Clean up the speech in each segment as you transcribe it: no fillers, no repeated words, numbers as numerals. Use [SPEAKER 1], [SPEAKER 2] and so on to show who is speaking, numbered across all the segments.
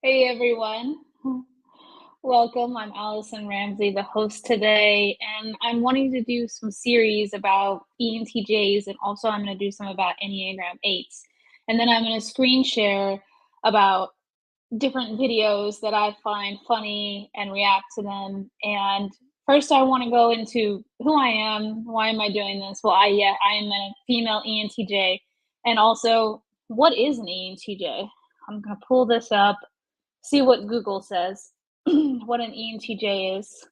[SPEAKER 1] Hey everyone. Welcome. I'm Allison Ramsey, the host today, and I'm wanting to do some series about ENTJs and also I'm going to do some about Enneagram 8s. And then I'm going to screen share about different videos that I find funny and react to them. And first I want to go into who I am. Why am I doing this? Well, I am a female ENTJ, and also what is an ENTJ? I'm going to pull this up, see what Google says, what an ENTJ is.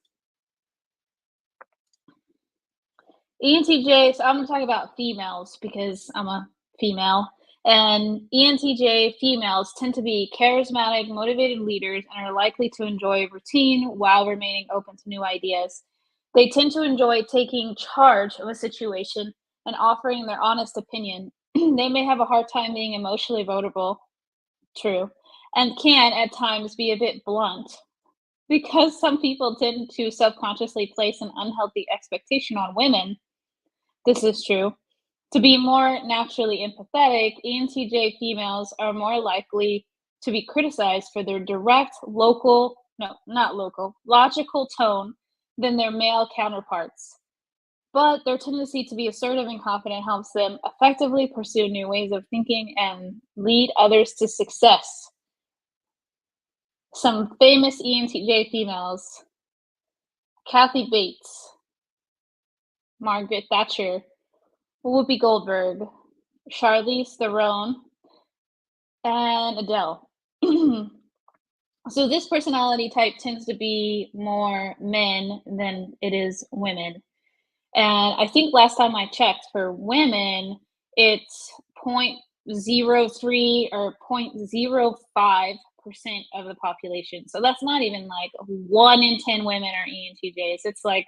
[SPEAKER 1] ENTJ, so I'm going to talk about females because I'm a female. And ENTJ females tend to be charismatic, motivated leaders and are likely to enjoy routine while remaining open to new ideas. They tend to enjoy taking charge of a situation and offering their honest opinion. They may have a hard time being emotionally vulnerable, true, and can at times be a bit blunt. Because some people tend to subconsciously place an unhealthy expectation on women, this is true. To be more naturally empathetic, ENTJ females are more likely to be criticized for their direct, logical tone than their male counterparts. But their tendency to be assertive and confident helps them effectively pursue new ways of thinking and lead others to success. Some famous ENTJ females: Kathy Bates, Margaret Thatcher, Whoopi Goldberg, Charlize Theron, and Adele. So this personality type tends to be more men than it is women. And I think last time I checked for women, it's 0.03 or 0.05% of the population. So that's not even like 1 in 10 women are ENTJs. It's like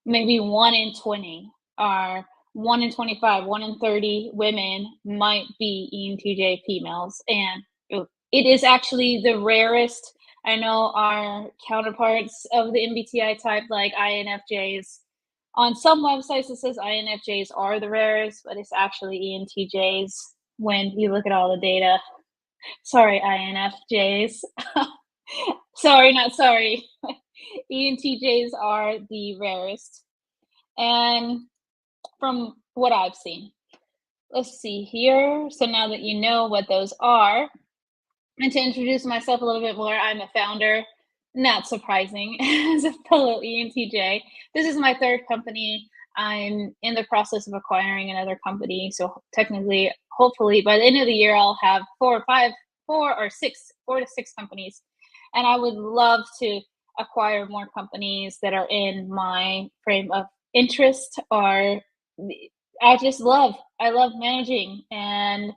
[SPEAKER 1] maybe 1 in 20 are 1 in 25, 1 in 30 women might be ENTJ females. And it is actually the rarest. I know our counterparts of the MBTI type, like INFJs, on some websites it says INFJs are the rarest, but it's actually ENTJs when you look at all the data. Sorry, INFJs. Sorry, not sorry. ENTJs are the rarest. And from what I've seen, let's see here. So now that you know what those are, and to introduce myself a little bit more, I'm a founder, not surprising, as a fellow ENTJ. This is my third company. I'm in the process of acquiring another company. So technically, hopefully, by the end of the year, I'll have four to six companies. And I would love to acquire more companies that are in my frame of interest, or I love managing. And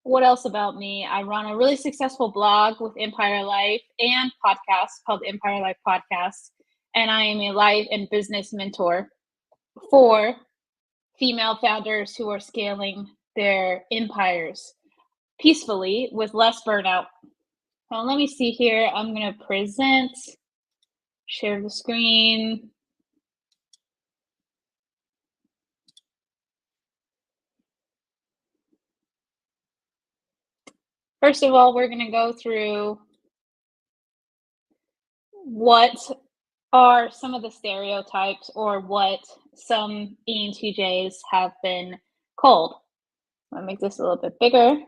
[SPEAKER 1] what else about me? I run a really successful blog with Empire Life and podcast called Empire Life Podcast. And I am a life and business mentor for female founders who are scaling their empires peacefully with less burnout. Well, let me see here. I'm going to present, share the screen. First of all, we're going to go through what are some of the stereotypes or what some ENTJs have been called. I'll make this a little bit bigger.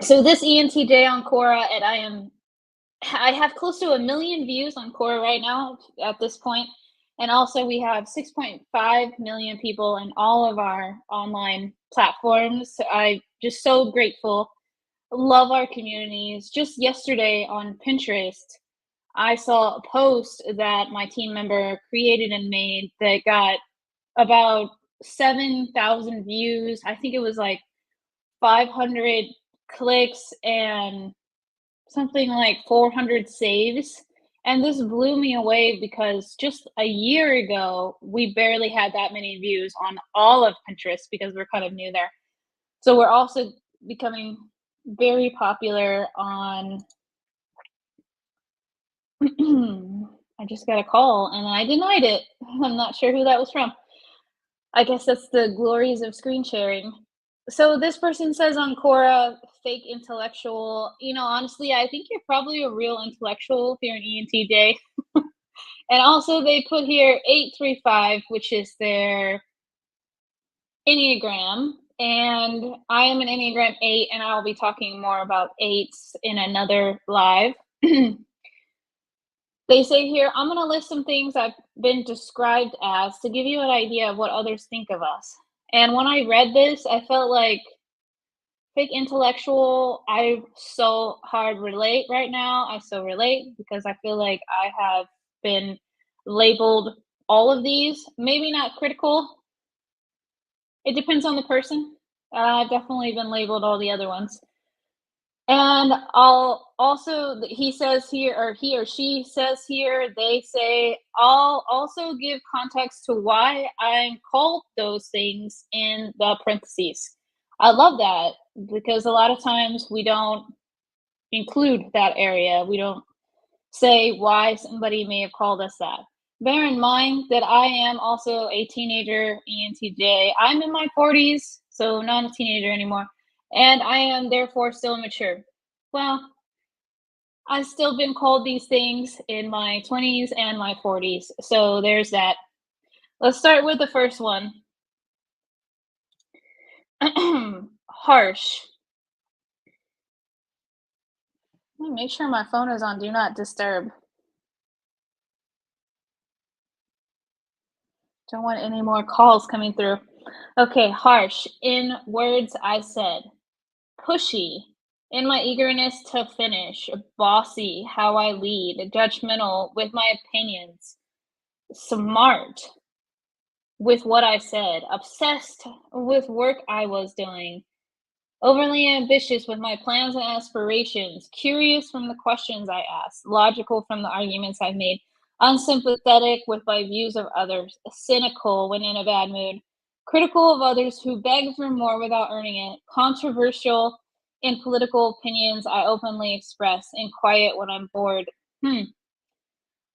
[SPEAKER 1] So this ENTJ on Quora, and I have close to 1 million views on Quora right now at this point. And also we have 6.5 million people in all of our online platforms. I'm just so grateful. Love our communities. Just yesterday on Pinterest, I saw a post that my team member created and made that got about 7,000 views. I think it was like 500 clicks and something like 400 saves. And this blew me away because just a year ago, we barely had that many views on all of Pinterest because we're kind of new there. So we're also becoming very popular on I just got a call and I denied it. I'm not sure who that was from. I guess that's the glories of screen sharing. So this person says on Quora, fake intellectual. Honestly, I think you're probably a real intellectual if you're an ENTJ. And also, they put here 835, which is their enneagram. And I am an enneagram 8, and I'll be talking more about 8s in another live. They say here, I'm going to list some things I've been described as to give you an idea of what others think of us. And when I read this, I felt like fake intellectual. I so hard relate right now. I so relate because I feel like I have been labeled all of these. Maybe not critical. It depends on the person. I've definitely been labeled all the other ones. And I'll also, he says here, or he or she says here, they say, I'll also give context to why I'm called those things in the parentheses. I love that because a lot of times we don't include that area. We don't say why somebody may have called us that. Bear in mind that I am also a teenager ENTJ. I'm in my 40s, so not a teenager anymore. And I am therefore still immature. Well, I've still been called these things in my 20s and my 40s. So there's that. Let's start with the first one. Harsh. Let me make sure my phone is on Do Not Disturb. Don't want any more calls coming through. Okay, harsh. In words I said. Pushy. In my eagerness to finish. Bossy. How I lead. Judgmental with my opinions. Smart with what I said. Obsessed with work I was doing. Overly ambitious with my plans and aspirations. Curious from the questions I asked. Logical from the arguments I made. Unsympathetic with my views of others. Cynical when in a bad mood. Critical of others who beg for more without earning it. Controversial in political opinions I openly express. And quiet when I'm bored.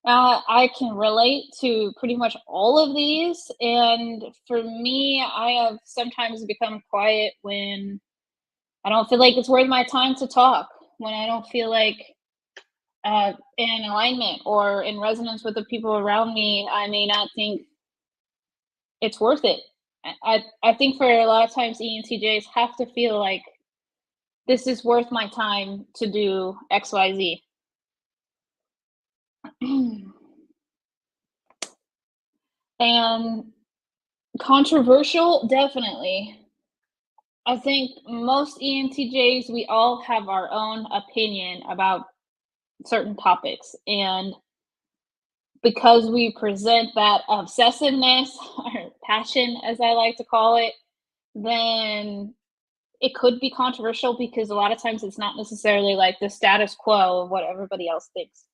[SPEAKER 1] I can relate to pretty much all of these. And for me, I have sometimes become quiet when I don't feel like it's worth my time to talk, when I don't feel like in alignment or in resonance with the people around me, I may not think it's worth it. I think for a lot of times ENTJs have to feel like this is worth my time to do XYZ. And controversial, definitely. I think most ENTJs, we all have our own opinion about certain topics. And because we present that obsessiveness or passion, as I like to call it, then it could be controversial because a lot of times it's not necessarily like the status quo of what everybody else thinks.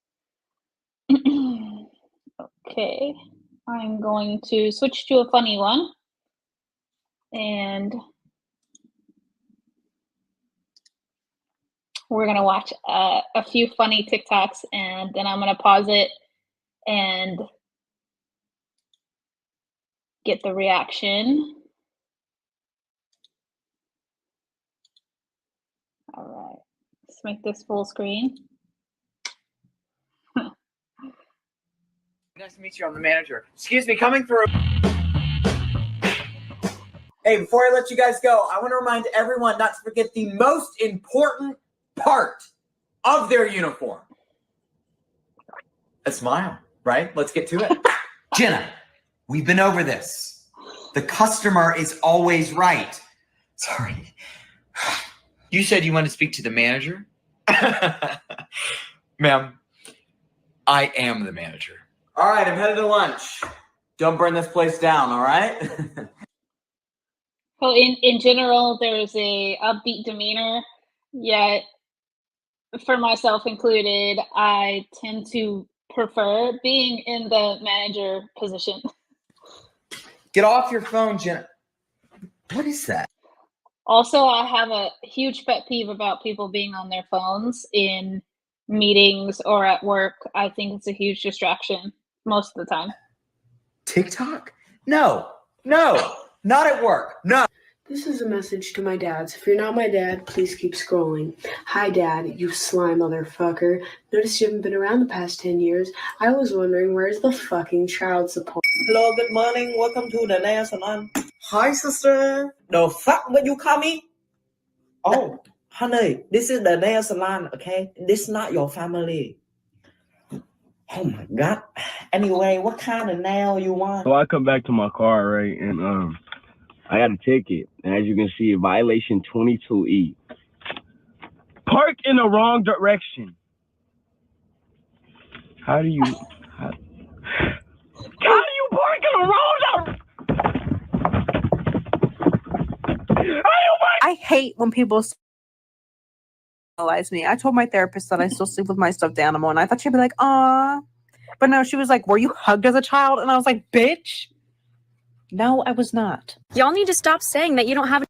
[SPEAKER 1] Okay, I'm going to switch to a funny one. And we're going to watch a few funny TikToks, and then I'm going to pause it and get the reaction. All right, let's make this full screen.
[SPEAKER 2] Nice to meet you. I'm the manager. Excuse me, coming through. Hey, before I let you guys go, I want to remind everyone not to forget the most important part of their uniform. A smile, right? Let's get to it.
[SPEAKER 3] Jenna, we've been over this. The customer is always right. Sorry.
[SPEAKER 2] You said you want to speak to the manager? Ma'am, I am the manager. All right, I'm headed to lunch. Don't burn this place down, all right?
[SPEAKER 1] Well, in general, there's a upbeat demeanor, yet for myself included, I tend to prefer being in the manager position.
[SPEAKER 3] Get off your phone, Jenna. What is that?
[SPEAKER 1] Also, I have a huge pet peeve about people being on their phones in meetings or at work. I think it's a huge distraction most of the time.
[SPEAKER 3] TikTok? No, not at work. No.
[SPEAKER 4] This is a message to my dads. If you're not my dad, please keep scrolling. Hi, Dad, you sly motherfucker. Noticed you haven't been around the past 10 years. I was wondering, where's the fucking child support?
[SPEAKER 5] Hello, good morning. Welcome to the nail salon. Hi, sister. The fuck will you call me? Oh, honey, this is the nail salon, okay? This is not your family. Oh my God. Anyway, what kind of nail you want?
[SPEAKER 6] So I come back to my car, right, and I got a ticket. And as you can see, violation 22E. Park in the wrong direction. How do you park in the wrong direction?
[SPEAKER 7] I hate when people analyze me. I told my therapist that I still sleep with my stuffed animal, and I thought she'd be like, "Aw," but no, she was like, "Were you hugged as a child?" And I was like, "Bitch, no, I was not."
[SPEAKER 8] Y'all need to stop saying that you don't have.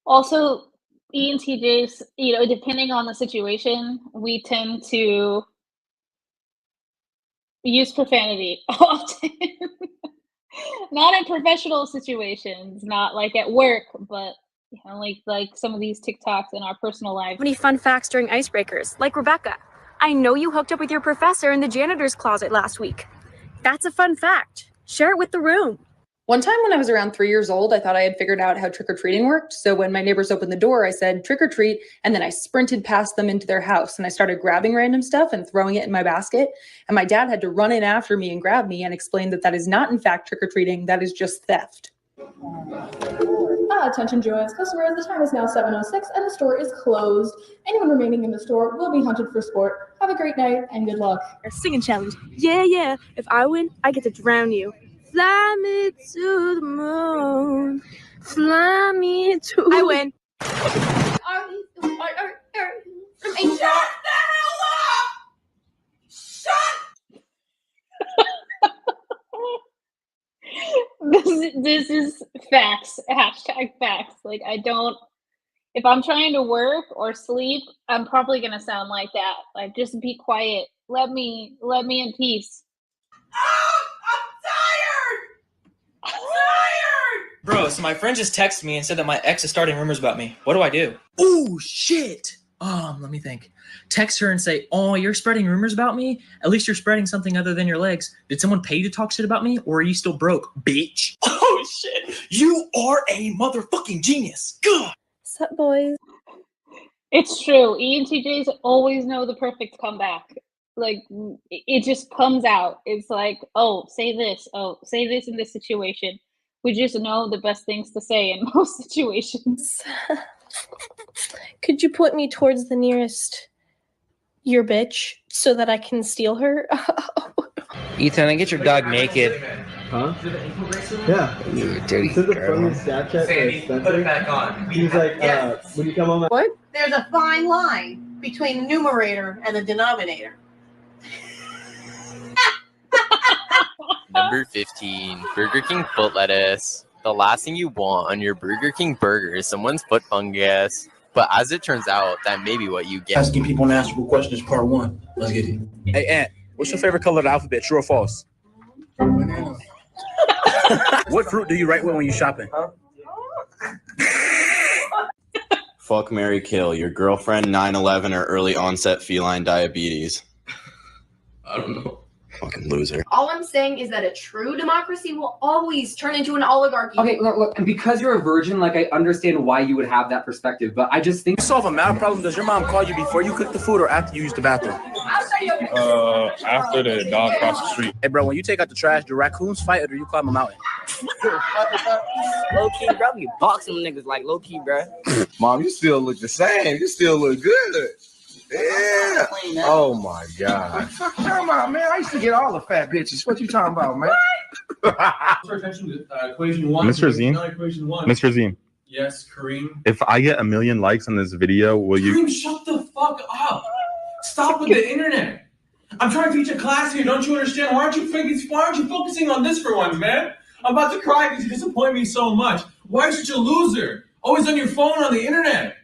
[SPEAKER 1] Also, ENTJs, depending on the situation, we tend to use profanity often. Not in professional situations, not like at work, but like some of these TikToks in our personal lives.
[SPEAKER 8] Any fun facts during icebreakers, like Rebecca. I know you hooked up with your professor in the janitor's closet last week. That's a fun fact. Share it with the room.
[SPEAKER 9] One time when I was around 3 years old, I thought I had figured out how trick-or-treating worked. So when my neighbors opened the door, I said, "Trick or treat," and then I sprinted past them into their house and I started grabbing random stuff and throwing it in my basket. And my dad had to run in after me and grab me and explain that that is not in fact trick-or-treating, that is just theft.
[SPEAKER 10] Attention Joann's customers, the time is now 7:06 and the store is closed. Anyone remaining in the store will be hunted for sport. Have a great night and good luck.
[SPEAKER 8] Singing challenge. Yeah. If I win, I get to drown you. Fly me to the moon. Fly me to. I win.
[SPEAKER 10] From
[SPEAKER 5] Shut the hell up! Shut!
[SPEAKER 1] This is facts. Hashtag facts. Like, if I'm trying to work or sleep, I'm probably gonna sound like that. Like, just be quiet. Let me in peace.
[SPEAKER 5] I'm tired!
[SPEAKER 11] Bro, so my friend just texted me and said that my ex is starting rumors about me. What do I do?
[SPEAKER 12] Oh, shit. Let me think. Text her and say, "Oh, you're spreading rumors about me? At least you're spreading something other than your legs. Did someone pay you to talk shit about me? Or are you still broke, bitch?"
[SPEAKER 11] Oh, shit. You are a motherfucking genius. God.
[SPEAKER 8] What's up, boys?
[SPEAKER 1] It's true. ENTJs always know the perfect comeback. Like, it just comes out. It's like, oh, say this. Oh, say this in this situation. We just know the best things to say in most situations.
[SPEAKER 13] Could you put me towards the nearest your bitch so that I can steal her?
[SPEAKER 14] Ethan, I get your dog naked.
[SPEAKER 15] Huh? Yeah.
[SPEAKER 14] You dirty
[SPEAKER 15] This is the
[SPEAKER 14] girl.
[SPEAKER 15] funny Snapchat.
[SPEAKER 11] Sandy, put it back on.
[SPEAKER 15] He's like, when you come on my...
[SPEAKER 7] What?
[SPEAKER 16] There's a fine line between the numerator and the denominator.
[SPEAKER 17] Number 15, Burger King foot lettuce. The last thing you want on your Burger King burger is someone's foot fungus. But as it turns out, that may be what you get.
[SPEAKER 18] Asking people unanswerable questions, part 1. Let's get it.
[SPEAKER 19] Hey, Ant, what's your favorite color of the alphabet, true or false?
[SPEAKER 18] Banana.
[SPEAKER 19] What fruit do you write with when you shopping?
[SPEAKER 20] Fuck, marry, kill. Your girlfriend, 9/11, or early onset feline diabetes.
[SPEAKER 18] I don't know.
[SPEAKER 20] Fucking loser.
[SPEAKER 16] All I'm saying is that a true democracy will always turn into an oligarchy.
[SPEAKER 21] Okay, look, and because you're a virgin, like, I understand why you would have that perspective, but I just think...
[SPEAKER 19] To solve a math problem, does your mom call you before you cook the food or after you use the bathroom?
[SPEAKER 6] After the dog crossed the street.
[SPEAKER 19] Hey, bro, when you take out the trash, do raccoons fight or do you climb a mountain?
[SPEAKER 14] Low-key, bro. You box them niggas like low-key, bro.
[SPEAKER 22] Mom, you still look the same. You still look good. Yeah. Oh my God.
[SPEAKER 18] Come on, man. I used to get all the fat bitches. What you talking about, man?
[SPEAKER 23] Equation 1.
[SPEAKER 6] Mr. Zine?
[SPEAKER 23] Equation 1.
[SPEAKER 6] Mr. Zine.
[SPEAKER 23] Yes, Kareem.
[SPEAKER 6] If I get 1 million likes on this video, will you...
[SPEAKER 23] Kareem, shut the fuck up. Stop with the internet. I'm trying to teach a class here. Don't you understand? Why aren't you focusing on this for once, man? I'm about to cry because you disappoint me so much. Why are you such a loser? Always on your phone on the internet.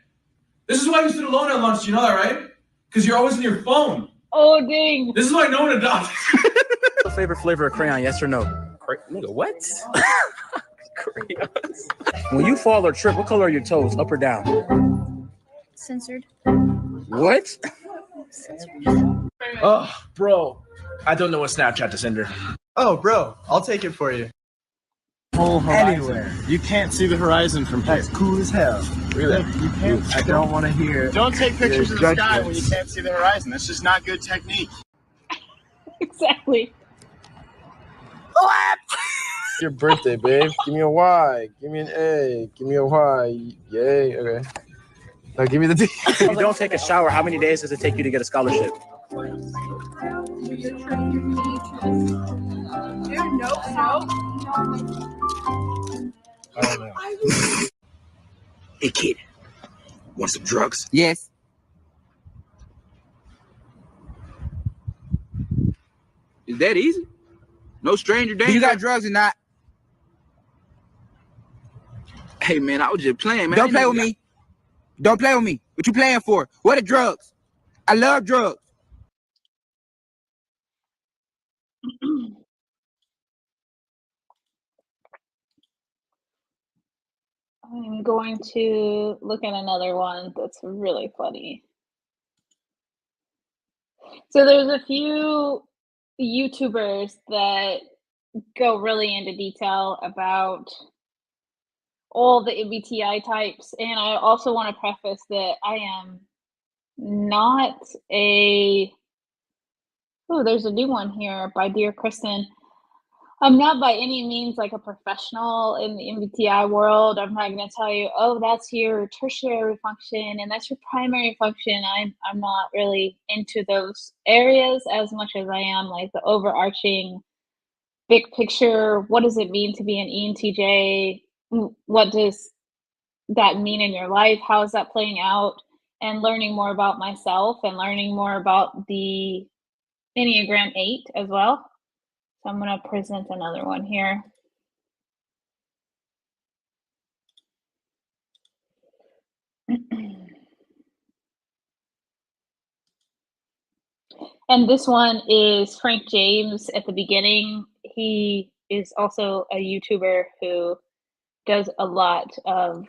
[SPEAKER 23] This is why you sit alone at lunch. You know that, right? Because you're always on your phone.
[SPEAKER 1] Oh, dang.
[SPEAKER 23] This is why no one adopts.
[SPEAKER 19] Favorite flavor of crayon, yes or no?
[SPEAKER 14] Nigga, what?
[SPEAKER 19] crayons. When you fall or trip, what color are your toes? Up or down?
[SPEAKER 13] Censored.
[SPEAKER 19] What?
[SPEAKER 15] Oh, bro. I don't know what Snapchat to send her. Oh, bro. I'll take it for you.
[SPEAKER 2] Anywhere. You can't see the horizon from here. That's cool as hell.
[SPEAKER 15] Really?
[SPEAKER 2] Look, you can't. I don't want to hear. Don't take pictures of the sky when you can't see the horizon. That's just not good technique.
[SPEAKER 1] Exactly.
[SPEAKER 15] Your birthday, babe. Give me a Y. Give me an A. Give me a Y. Yay. Okay. Now give me the D.
[SPEAKER 19] If you don't take a shower, how many days does it take you to get a scholarship?
[SPEAKER 15] I don't know.
[SPEAKER 19] Hey, kid. Want some drugs?
[SPEAKER 14] Yes.
[SPEAKER 19] Is that easy? No stranger danger.
[SPEAKER 14] Do you got drugs or not?
[SPEAKER 19] Hey, man, I was just playing, man.
[SPEAKER 14] Don't play with me. Don't play with me. What you playing for? What are drugs? I love drugs.
[SPEAKER 1] I'm going to look at another one that's really funny. So there's a few YouTubers that go really into detail about all the MBTI types, and I also want to preface that I am not a there's a new one here by Dear Kristen. I'm not by any means like a professional in the MBTI world. I'm not going to tell you, oh, that's your tertiary function and that's your primary function. I'm not really into those areas as much as I am like the overarching big picture. What does it mean to be an ENTJ? What does that mean in your life? How is that playing out? And learning more about myself and learning more about the Enneagram 8 as well. So I'm going to present another one here. And this one is Frank James at the beginning. He is also a YouTuber who does a lot of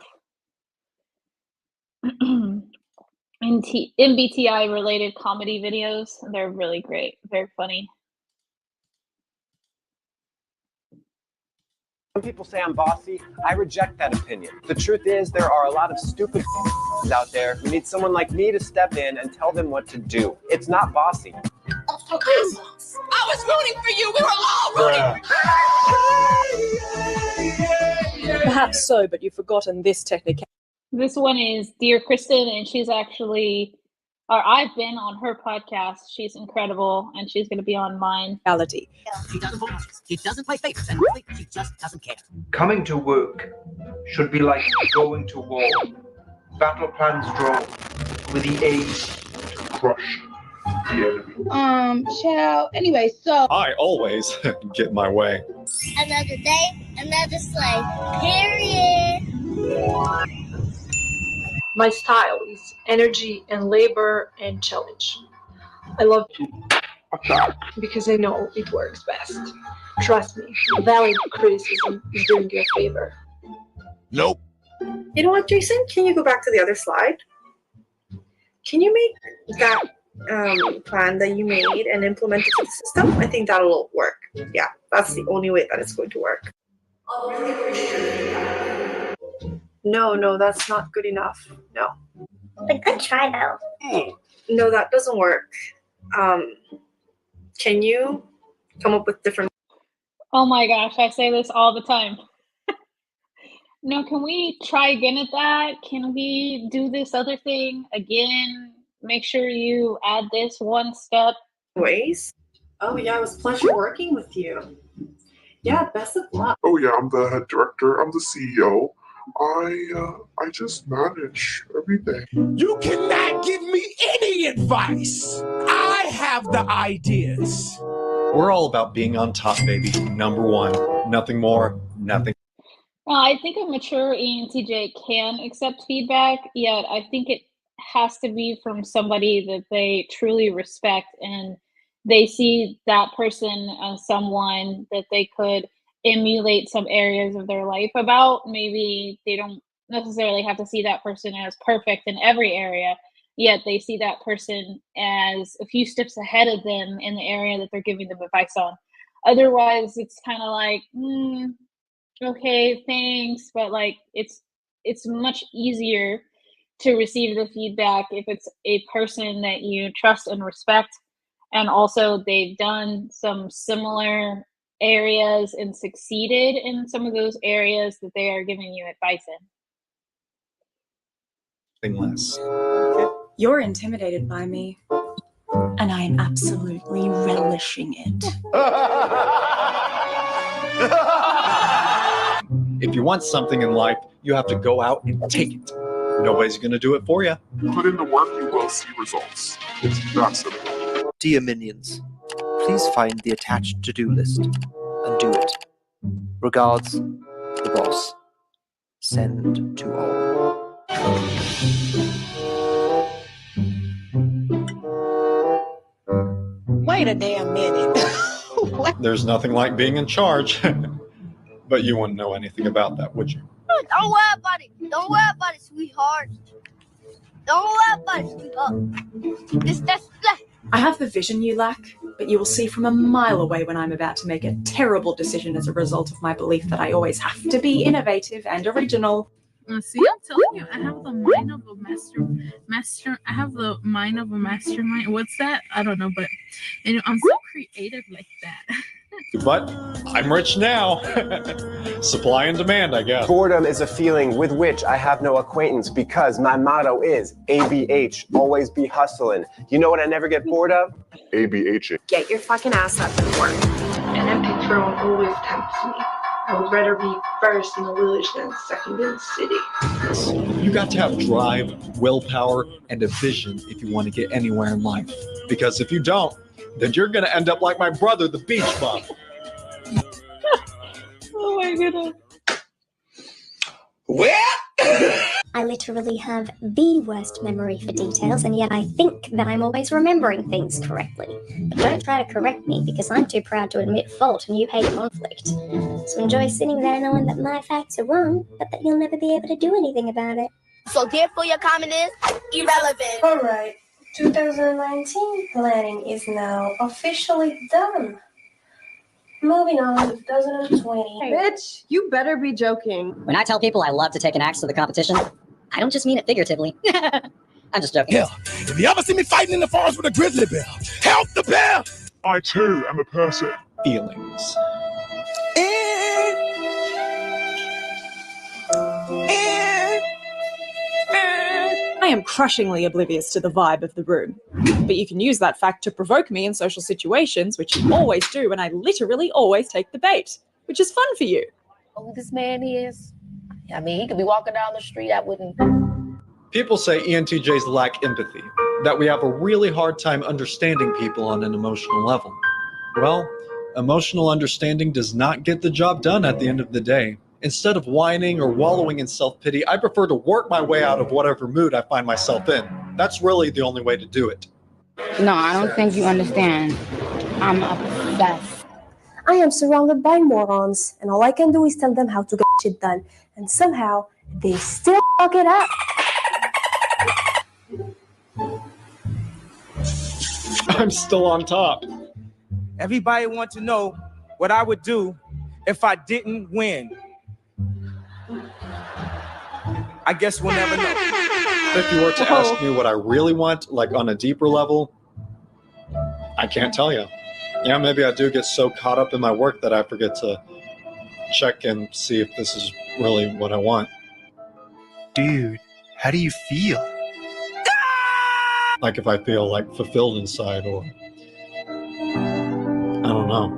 [SPEAKER 1] MBTI related comedy videos. They're really great, very funny.
[SPEAKER 3] Some people say I'm bossy. I reject that opinion. The truth is there are a lot of stupid out there who need someone like me to step in and tell them what to do. It's not bossy.
[SPEAKER 4] I was rooting for you. We were all rooting.
[SPEAKER 24] Perhaps so, but you've forgotten this technique.
[SPEAKER 1] This one is Dear Kristen, and she's actually, or I've been on her podcast. She's incredible, and she's going to be on mine.
[SPEAKER 24] Reality.
[SPEAKER 4] She doesn't vote. She doesn't play favorites, and really, she just doesn't care.
[SPEAKER 25] Coming to work should be like going to war. Battle plans drawn with the aim to crush the enemy.
[SPEAKER 26] Child. Anyway, so
[SPEAKER 27] I always get my way.
[SPEAKER 26] another day, another sleigh. Period.
[SPEAKER 10] My style is energy and labor and challenge. I love to attack because I know it works best. Trust me, valid criticism is doing you a favor.
[SPEAKER 27] Nope.
[SPEAKER 28] You know what, Jason? Can you go back to the other slide? Can you make that plan that you made and implement it to the system? I think that'll work. Yeah, that's the only way that it's going to work.
[SPEAKER 29] I'll really appreciate your feedback.
[SPEAKER 28] No, that's not good enough. No.
[SPEAKER 29] But good try, though.
[SPEAKER 28] No, that doesn't work. Can you come up with different...
[SPEAKER 1] Oh my gosh, I say this all the time. No, can we try again at that? Can we do this other thing again? Make sure you add this one step.
[SPEAKER 28] ways?
[SPEAKER 29] Oh, yeah, it was a pleasure working with you. Yeah, best of luck.
[SPEAKER 30] Oh yeah, I'm the head director. I'm the CEO. I just manage everything.
[SPEAKER 19] You cannot give me any advice. I have the ideas.
[SPEAKER 23] We're all about being on top, baby. Number one. Nothing more, nothing.
[SPEAKER 1] I think a mature ENTJ can accept feedback, yet I think it has to be from somebody that they truly respect and they see that person as someone that they could emulate some areas of their life about. Maybe they don't necessarily have to see that person as perfect in every area, yet they see that person as a few steps ahead of them in the area that they're giving them advice on. Otherwise, it's kind of like, okay, thanks, but like it's much easier to receive the feedback if it's a person that you trust and respect, and also they've done some similar areas and succeeded in some of those areas that they are giving you advice in.
[SPEAKER 2] Less.
[SPEAKER 5] You're intimidated by me, and I am absolutely relishing it.
[SPEAKER 2] If you want something in life, you have to go out and take it. Nobody's going to do it for you.
[SPEAKER 30] Put in the work, you will see results. It's that simple.
[SPEAKER 7] Dear minions, please find the attached to-do list and do it. Regards, the boss. Send to all.
[SPEAKER 4] Wait a damn minute.
[SPEAKER 2] There's nothing like being in charge. But you wouldn't know anything about that, would you?
[SPEAKER 26] Don't worry about it. Don't worry about it, sweetheart. Don't worry about it, sweetheart.
[SPEAKER 5] I have the vision you lack, but you will see from a mile away when I'm about to make a terrible decision as a result of my belief that I always have to be innovative and original.
[SPEAKER 8] See, I'm telling you, I have the mind of a master. I have the mind of a mastermind. What's that? I don't know, but I'm so creative like that.
[SPEAKER 2] But I'm rich now. Supply and demand, I guess.
[SPEAKER 3] Boredom is a feeling with which I have no acquaintance because my motto is ABH, always be hustling. You know what I never get bored of?
[SPEAKER 30] ABH.
[SPEAKER 28] Get your fucking ass up and work.
[SPEAKER 10] An empty throne always tempts me. I would rather be first in the village than second in the city.
[SPEAKER 2] You got to have drive, willpower, and a vision if you want to get anywhere in life. Because if you don't, then you're going to end up like my brother, the beach bum.
[SPEAKER 1] Oh my goodness.
[SPEAKER 9] I literally have the worst memory for details, and yet I think that I'm always remembering things correctly. But don't try to correct me, because I'm too proud to admit fault and you hate conflict. So enjoy sitting there knowing that my facts are wrong, but that you'll never be able to do anything about it.
[SPEAKER 26] So therefore your comment is irrelevant.
[SPEAKER 28] Alright, 2019 planning is now officially done. Moving on to 2020. Bitch, you better be joking.
[SPEAKER 4] When I tell people I love to take an axe to the competition, I don't just mean it figuratively. I'm just joking.
[SPEAKER 19] Hell, if you ever see me fighting in the forest with a grizzly bear, help the bear!
[SPEAKER 30] I too am a person.
[SPEAKER 2] Feelings.
[SPEAKER 5] I am crushingly oblivious to the vibe of the room, but you can use that fact to provoke me in social situations, which you always do, and I literally always take the bait, which is fun for you.
[SPEAKER 11] Who this man is? I mean, he could be walking down the street, I wouldn't.
[SPEAKER 2] People say ENTJs lack empathy, that we have a really hard time understanding people on an emotional level. Well, emotional understanding does not get the job done at the end of the day. Instead of whining or wallowing in self-pity, I prefer to work my way out of whatever mood I find myself in. That's really the only way to do it.
[SPEAKER 12] No, I don't think you understand. I'm obsessed.
[SPEAKER 28] I am surrounded by morons, and all I can do is tell them how to get shit done. And somehow, they still fuck it up.
[SPEAKER 2] I'm still on top.
[SPEAKER 14] Everybody wants to know what I would do if I didn't win. I guess we'll never know.
[SPEAKER 2] If you were to ask me what I really want, like on a deeper level, I can't tell you. Yeah, maybe I do get so caught up in my work that I forget to check and see if this is really what I want.
[SPEAKER 7] Dude, how do you feel?
[SPEAKER 2] Like if I feel like fulfilled inside, or I don't know.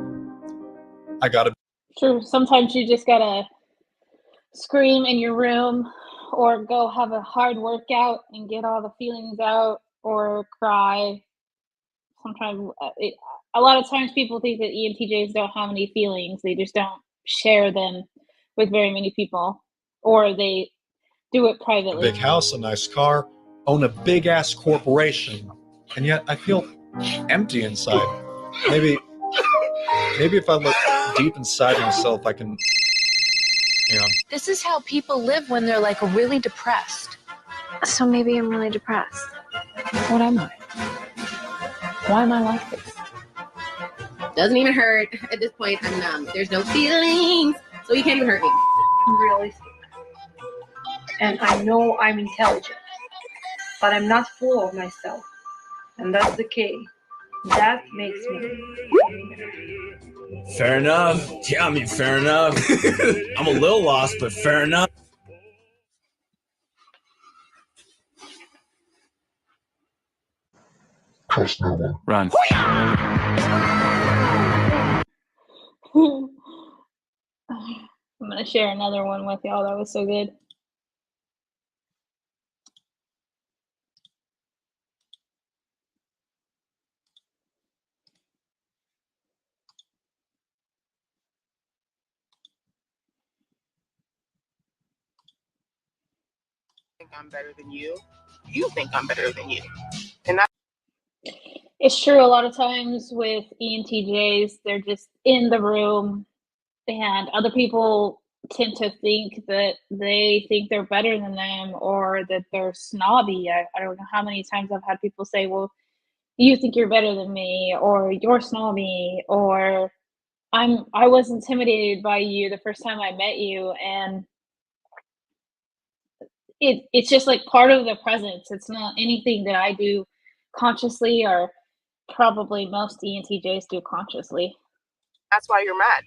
[SPEAKER 2] I gotta.
[SPEAKER 1] True. Sometimes you just gotta scream in your room, or go have a hard workout and get all the feelings out, or cry. Sometimes, a lot of times people think that ENTJs don't have any feelings. They just don't share them with very many people, or they do it privately.
[SPEAKER 2] A big house, a nice car, own a big ass corporation, and yet I feel empty inside. Maybe if I look deep inside myself, I can,
[SPEAKER 6] This is how people live when they're like really depressed.
[SPEAKER 13] So maybe I'm really depressed.
[SPEAKER 6] What am I? Why am I like this?
[SPEAKER 15] Doesn't even hurt. At this point, I'm numb. There's no feelings, so you can't even hurt me.
[SPEAKER 10] I'm realistic. And I know I'm intelligent. But I'm not full of myself. And that's the key. That makes me.
[SPEAKER 23] Fair enough. Yeah, I mean, fair enough. I'm a little lost, but fair enough.
[SPEAKER 30] Trust no one.
[SPEAKER 23] Run.
[SPEAKER 1] I'm gonna share another one with y'all. That was so good.
[SPEAKER 16] Think I'm better than you. You think I'm better than you. And that
[SPEAKER 1] It's true. A lot of times with ENTJs, they're just in the room, and other people tend to think that they think they're better than them, or that they're snobby. I don't know how many times I've had people say, well, you think you're better than me, or you're snobby, or I was intimidated by you the first time I met you. And it's just like part of the presence. It's not anything that I do consciously, or probably most ENTJs do consciously.
[SPEAKER 16] that's why you're mad.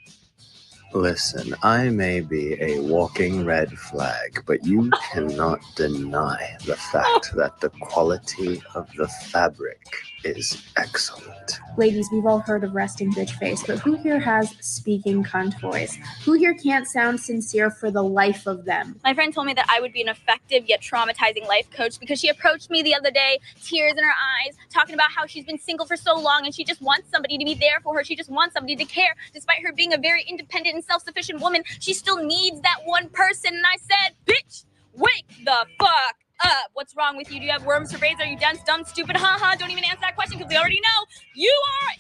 [SPEAKER 3] Listen, I may be a walking red flag, but you cannot deny the fact that the quality of the fabric is excellent.
[SPEAKER 13] Ladies, we've all heard of resting bitch face, but who here has speaking cunt voice? Who here can't sound sincere for the life of them?
[SPEAKER 17] My friend told me that I would be an effective yet traumatizing life coach because she approached me the other day, tears in her eyes, talking about how she's been single for so long and she just wants somebody to be there for her. She just wants somebody to care. Despite her being a very independent and self-sufficient woman, she still needs that one person. And I said, bitch, wake the fuck up. What's wrong with you? Do you have worms for braids? Are you dense, dumb, stupid? Don't even answer that question because we already know you are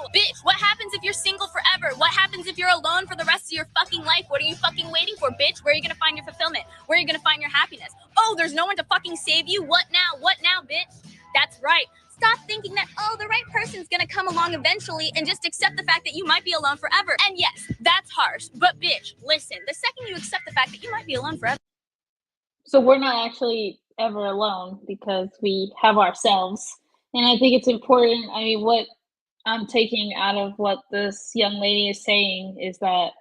[SPEAKER 17] ill. Bitch, what happens if you're single forever? What happens if you're alone for the rest of your fucking life? What are you fucking waiting for, bitch? Where are you gonna find your fulfillment? Where are you gonna find your happiness? Oh, there's no one to fucking save you? What now? What now, bitch? That's right. Stop thinking that, oh, the right person's gonna come along eventually, and just accept the fact that you might be alone forever. And yes, that's harsh, but bitch, listen, the second you accept the fact that you might be alone forever.
[SPEAKER 1] So we're not actually ever alone because we have ourselves. And I think it's important. I mean, what I'm taking out of what this young lady is saying is that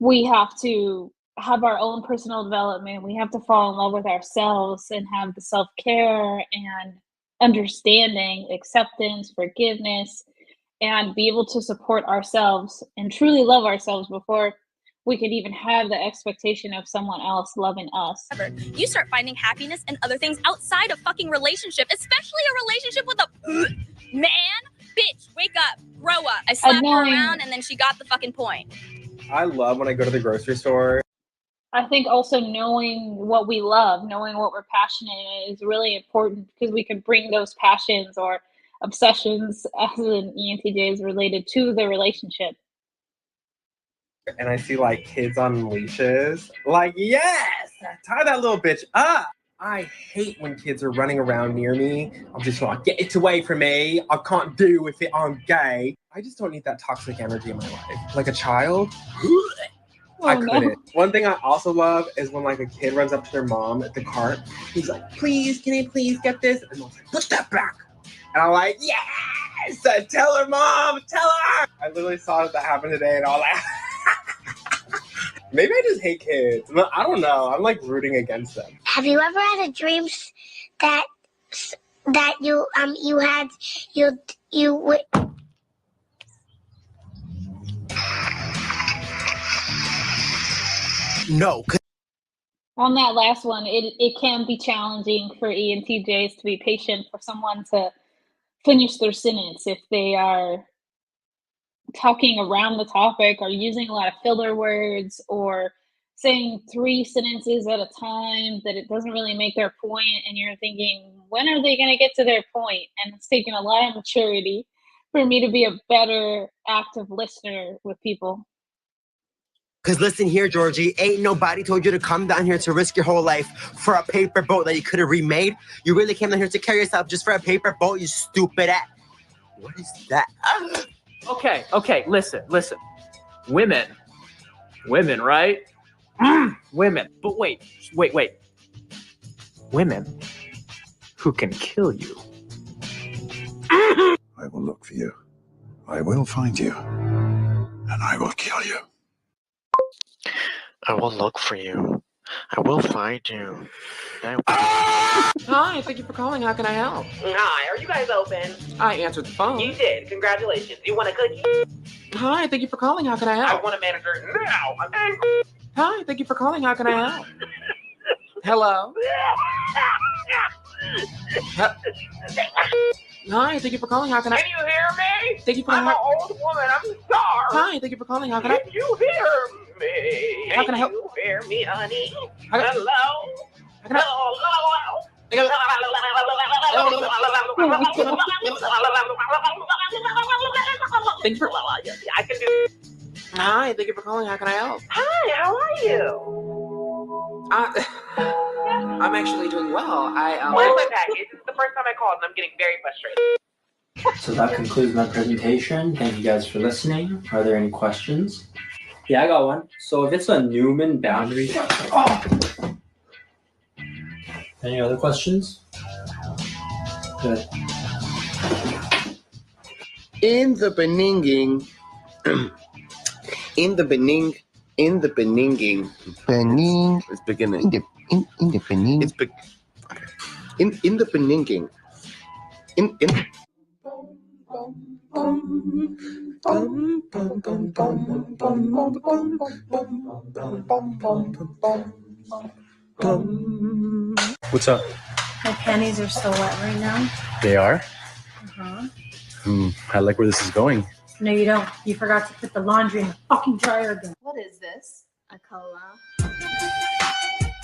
[SPEAKER 1] we have to have our own personal development. We have to fall in love with ourselves and have the self-care and understanding, acceptance, forgiveness, and be able to support ourselves and truly love ourselves before we could even have the expectation of someone else loving us.
[SPEAKER 17] You start finding happiness and other things outside of fucking relationship, especially a relationship with a man. Bitch, wake up, grow up. I slapped her around and then she got the fucking point.
[SPEAKER 3] I love when I go to the grocery store.
[SPEAKER 1] I think also knowing what we love, knowing what we're passionate in is really important because we can bring those passions or obsessions as an ENTJ is related to the relationship.
[SPEAKER 3] And I see like kids on leashes. Like, yes, tie that little bitch up. I hate when kids are running around near me. I'm just like, get it away from me. I can't do with it. I'm gay. I just don't need that toxic energy in my life. Like a child, I couldn't. No. One thing I also love is when like a kid runs up to their mom at the cart. He's like, please, can I please get this? And mom's like, put that back. And I'm like, yes! Tell her, mom, tell her. I literally saw that happen today and all that. Maybe I just hate kids. I don't know. I'm like rooting against them.
[SPEAKER 9] Have you ever had a dream that you
[SPEAKER 19] No.
[SPEAKER 1] On that last one, it can be challenging for ENTJs to be patient for someone to finish their sentence if they are talking around the topic or using a lot of filler words or saying 3 sentences at a time that it doesn't really make their point, and you're thinking, when are they going to get to their point? And it's taking a lot of maturity for me to be a better active listener with people.
[SPEAKER 8] Because listen here, Georgie, ain't nobody told you to come down here to risk your whole life for a paper boat that you could have remade. You really came down here to kill yourself just for a paper boat, you stupid ass. What is that?
[SPEAKER 18] Okay, listen. Women, right? Women. But wait. Women who can kill you.
[SPEAKER 20] I will look for you. I will find you. And I will kill you.
[SPEAKER 21] I will look for you. I will find you.
[SPEAKER 22] Hi, thank you for calling. How can I help?
[SPEAKER 20] Hi, are you guys open?
[SPEAKER 22] I answered the phone.
[SPEAKER 20] You did. Congratulations. You want a cookie?
[SPEAKER 22] Hi, thank you for calling. How can I
[SPEAKER 20] I
[SPEAKER 22] help?
[SPEAKER 20] want a manager now. I'm angry.
[SPEAKER 22] Hi, thank you for calling. How can I help? Hello? Hi, thank you for calling. How can I?
[SPEAKER 20] Can you hear me?
[SPEAKER 22] Thank you for
[SPEAKER 20] I'm
[SPEAKER 22] calling.
[SPEAKER 20] an old woman. I'm sorry.
[SPEAKER 22] Hi, thank you for calling. How can I?
[SPEAKER 20] Can you hear me?
[SPEAKER 22] How can I help?
[SPEAKER 20] You hear me, honey?
[SPEAKER 22] How can-
[SPEAKER 20] Hello?
[SPEAKER 22] How can I? Thank you for.
[SPEAKER 20] I can do.
[SPEAKER 22] Hi, thank you for calling. How can I help?
[SPEAKER 20] Hi, how are you?
[SPEAKER 22] I'm actually doing well.
[SPEAKER 20] Where's my package? This is the first time I called and I'm getting very frustrated.
[SPEAKER 24] So that concludes my presentation. Thank you guys for listening. Are there any questions? Yeah, I got one. So if it's a Newman boundary. Any other questions? Good.
[SPEAKER 25] In the beninging, Bening. It's beginning. In the Bening. It's in the beninging. In.
[SPEAKER 26] What's up?
[SPEAKER 27] My panties are so wet right now.
[SPEAKER 26] They are?
[SPEAKER 27] Uh-huh.
[SPEAKER 26] I like where this is going.
[SPEAKER 27] No, you don't. You forgot to put the laundry in the fucking dryer again.
[SPEAKER 29] What is this? A cola.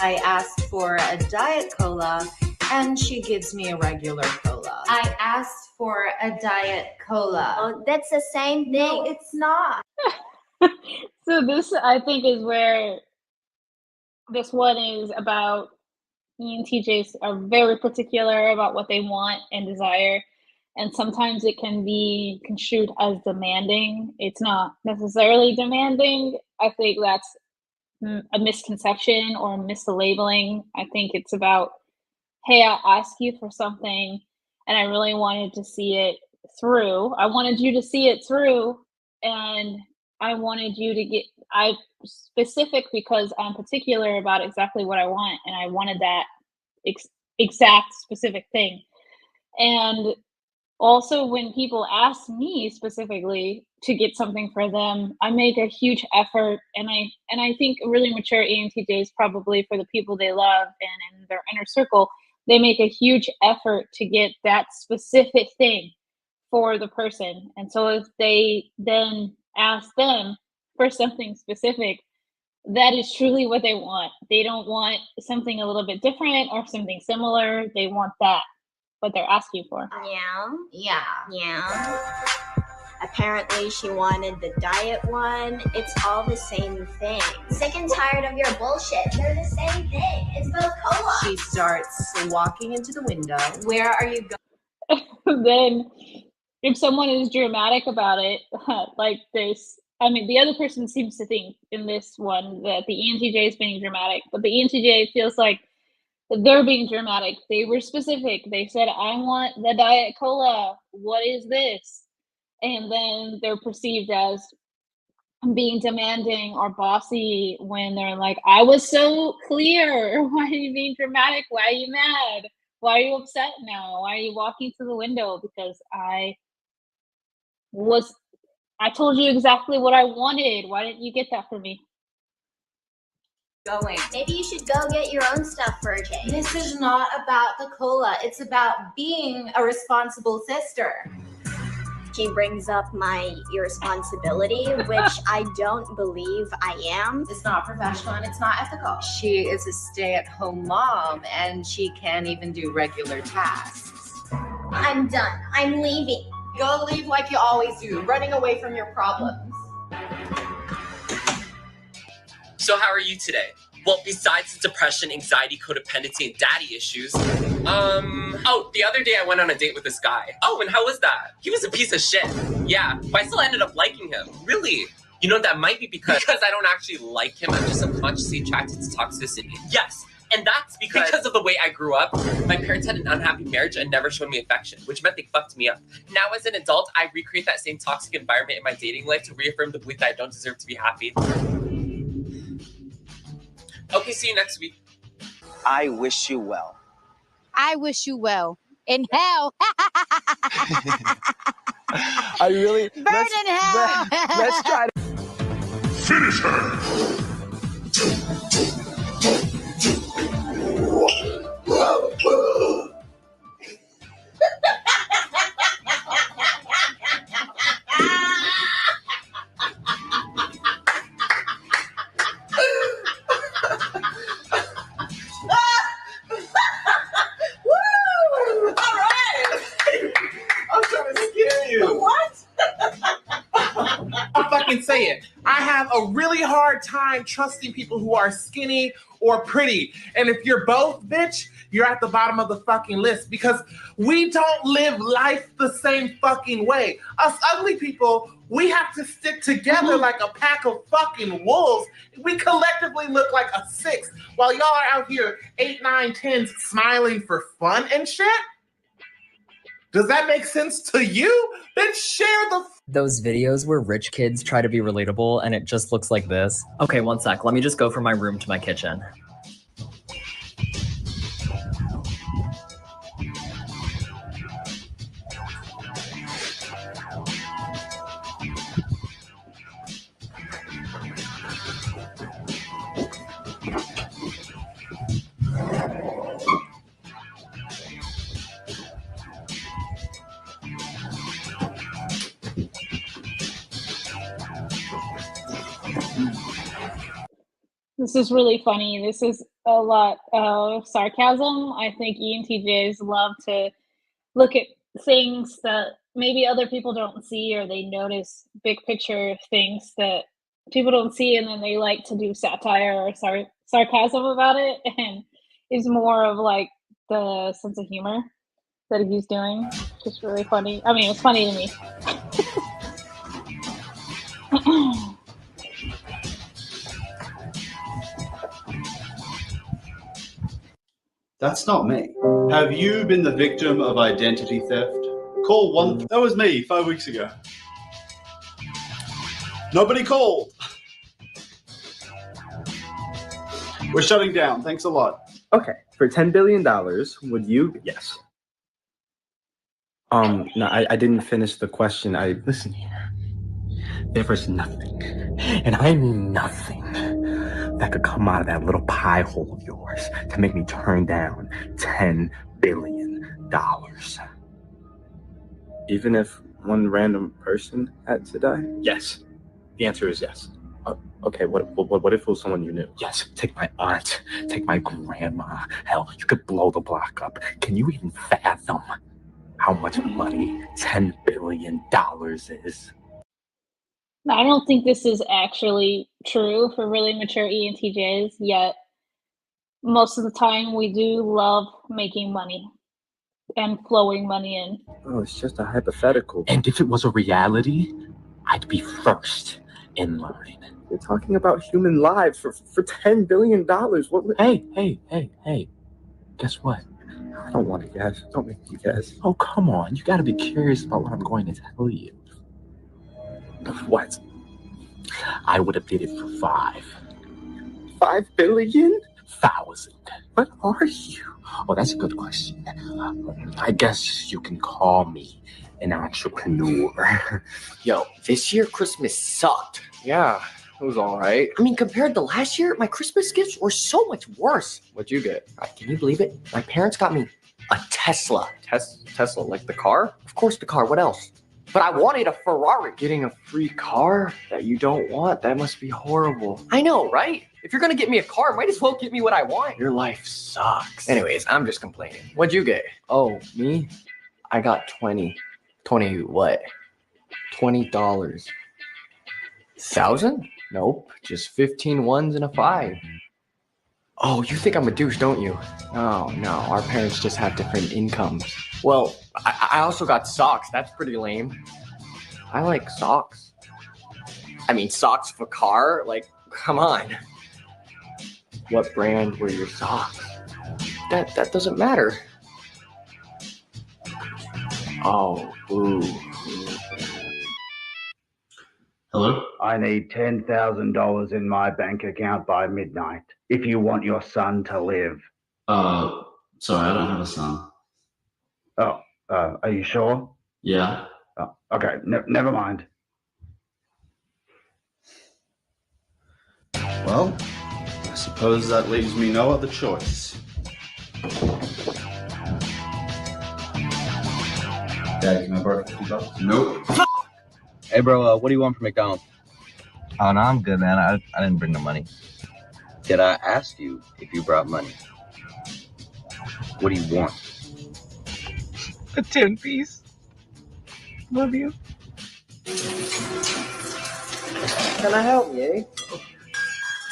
[SPEAKER 31] I asked for a diet cola, and she gives me a regular cola. I asked for a diet cola.
[SPEAKER 9] Oh, that's the same thing.
[SPEAKER 31] No, it's not.
[SPEAKER 1] So this, I think, is where this one is about. ENTJs are very particular about what they want and desire, and sometimes it can be construed as demanding. It's not necessarily demanding. I think that's a misconception or mislabeling. I think it's about, hey, I asked you for something and I really wanted to see it through. I wanted you to see it through, and I wanted you to get, I'm specific because I'm particular about exactly what I want, and I wanted that exact specific thing. And also when people ask me specifically to get something for them, I make a huge effort, and I think really mature ENTJs, probably for the people they love and in their inner circle, they make a huge effort to get that specific thing for the person. And so if they then ask them for something specific, that is truly what they want. They don't want something a little bit different or something similar. They want that, what they're asking for.
[SPEAKER 9] Yeah. Apparently she wanted the diet one. It's all the same thing. Sick and tired of your bullshit. They're the same thing. It's both cola.
[SPEAKER 31] She starts walking into the window. Where are you going?
[SPEAKER 1] Then if someone is dramatic about it, like this, I mean, the other person seems to think in this one that the ENTJ is being dramatic, but the ENTJ feels like they're being dramatic. They were specific. They said, I want the diet cola. What is this? And then they're perceived as being demanding or bossy when they're like, I was so clear. Why are you being dramatic? Why are you mad? Why are you upset now? Why are you walking to the window? Because I told you exactly what I wanted. Why didn't you get that for me?
[SPEAKER 31] Going.
[SPEAKER 9] Maybe you should go get your own stuff for a change.
[SPEAKER 31] This is not about the cola. It's about being a responsible sister.
[SPEAKER 9] She brings up my irresponsibility, which I don't believe I am.
[SPEAKER 31] It's not professional and it's not ethical. She is a stay-at-home mom and she can't even do regular tasks.
[SPEAKER 9] I'm done. I'm leaving.
[SPEAKER 31] Go leave like you always do, running away from your problems.
[SPEAKER 2] So how are you today? Well, besides the depression, anxiety, codependency, and daddy issues, oh, the other day I went on a date with this guy. Oh, and how was that? He was a piece of shit. Yeah, but I still ended up liking him. Really? You know, that might be because I don't actually like him. I'm just subconsciously attracted to toxicity. Yes, and that's because of the way I grew up. My parents had an unhappy marriage and never showed me affection, which meant they fucked me up. Now as an adult, I recreate that same toxic environment in my dating life to reaffirm the belief that I don't deserve to be happy. Okay, see you next week.
[SPEAKER 4] I wish you well.
[SPEAKER 5] I wish you well. In hell.
[SPEAKER 4] I really
[SPEAKER 5] Burn in hell.
[SPEAKER 4] let's try to
[SPEAKER 20] Finish her!
[SPEAKER 23] Woo! All right! I'm trying to scare you. What? I'll fucking say it. I have a really hard time trusting people who are skinny or pretty. And if you're both, bitch, you're at the bottom of the fucking list because we don't live life the same fucking way. Us ugly people, we have to stick together like a pack of fucking wolves. We collectively look like a 6 while y'all are out here 8, 9, 10s smiling for fun and shit. Does that make sense to you? Then share the
[SPEAKER 6] Those videos where rich kids try to be relatable and it just looks like this. Okay, one sec. Let me just go from my room to my kitchen.
[SPEAKER 1] This is really funny. This is a lot of sarcasm. I think ENTJs love to look at things that maybe other people don't see, or they notice big picture things that people don't see, and then they like to do satire or sarcasm about it, and it's more of like the sense of humor that he's doing. Just really funny. I mean, it's funny to me.
[SPEAKER 7] That's not me. Have you been the victim of identity theft? Call one. That was me 5 weeks ago. Nobody called. We're shutting down. Thanks a lot.
[SPEAKER 10] Okay, for $10 billion, would you? Yes. No, I didn't finish the question. Listen here. There is nothing, and I mean nothing, that could come out of that little pie hole of yours to make me turn down $10 billion. Even if one random person had to die? Yes. The answer is yes. Okay, what if it was someone you knew? Yes, take my aunt, take my grandma. Hell, you could blow the block up. Can you even fathom how much money $10 billion is?
[SPEAKER 1] I don't think this is actually true for really mature ENTJs, yet most of the time we do love making money and flowing money in.
[SPEAKER 10] Oh, it's just a hypothetical. And if it was a reality, I'd be first in line. You're talking about human lives for $10 billion. Hey. Guess what? I don't want to guess. Don't make me guess. Oh, come on. You got to be curious about what I'm going to tell you. What? I would have did it for 5. 5 billion? 1,000. What are you? Oh, that's a good question. I guess you can call me an entrepreneur.
[SPEAKER 11] Yo, this year Christmas sucked.
[SPEAKER 18] Yeah, it was all right.
[SPEAKER 11] I mean, compared to last year, my Christmas gifts were so much worse.
[SPEAKER 18] What'd you get?
[SPEAKER 11] Can you believe it? My parents got me a Tesla.
[SPEAKER 18] Tesla, like the car?
[SPEAKER 11] Of course, the car. What else? But I wanted a Ferrari.
[SPEAKER 18] Getting a free car that you don't want, that must be horrible.
[SPEAKER 11] I know, right? If you're gonna get me a car, might as well get me what I want.
[SPEAKER 18] Your life sucks.
[SPEAKER 11] Anyways, I'm just complaining.
[SPEAKER 18] What'd you get? Oh, me? I got 20. 20 what? $20. 1,000? Nope, just 15 ones and a 5. Oh, you think I'm a douche, don't you? Oh, no, our parents just have different incomes. Well, I also got socks. That's pretty lame. I like socks. I mean, socks for car? Like, come on. What brand were your socks? That doesn't matter. Oh, ooh.
[SPEAKER 7] Hello?
[SPEAKER 3] I need $10,000 in my bank account by midnight if you want your son to live.
[SPEAKER 7] Sorry, I don't have a son.
[SPEAKER 3] Oh, are you sure?
[SPEAKER 7] Yeah.
[SPEAKER 3] Oh, okay, never mind.
[SPEAKER 7] Well, I suppose that leaves me no other choice. Dad, can I borrow $50? Nope.
[SPEAKER 8] Hey, bro, what do you want from McDonald's? Oh, no, I'm good, man. I didn't bring the money. Did I ask you if you brought money? What do you want? A 10-piece. Love you.
[SPEAKER 12] Can I help you?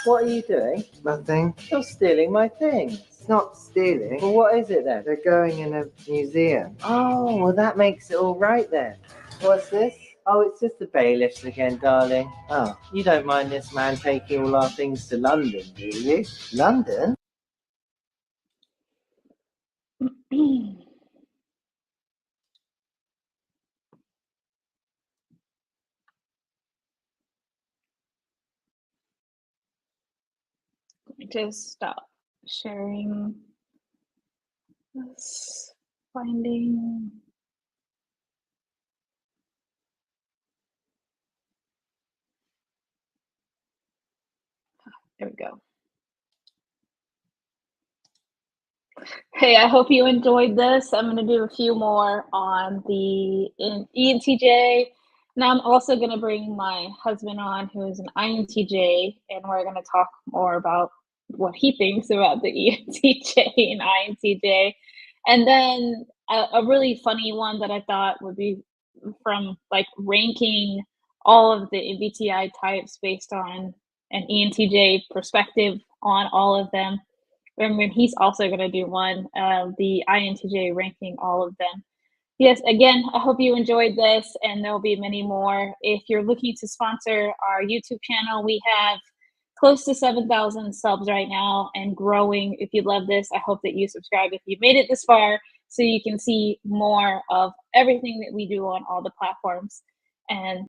[SPEAKER 12] What are you doing?
[SPEAKER 13] Nothing.
[SPEAKER 12] You're stealing my things.
[SPEAKER 13] It's not stealing.
[SPEAKER 12] Well, what is it then?
[SPEAKER 13] They're going in a museum.
[SPEAKER 12] Oh, well, that makes it all right then. What's this? Oh, it's just the bailiffs again, darling. Oh, you don't mind this man taking all our things to London, do you? London?
[SPEAKER 1] Let me just stop sharing this finding. There we go. Hey, I hope you enjoyed this. I'm going to do a few more on the ENTJ. Now I'm also going to bring my husband on, who is an INTJ, and we're going to talk more about what he thinks about the ENTJ and INTJ. And then a really funny one that I thought would be from like ranking all of the MBTI types based on an ENTJ perspective on all of them. And then he's also going to do one of the INTJ ranking all of them. Yes, again, I hope you enjoyed this, and there'll be many more. If you're looking to sponsor our YouTube channel, we have close to 7,000 subs right now and growing. If you love this, I hope that you subscribe if you made it this far so you can see more of everything that we do on all the platforms. And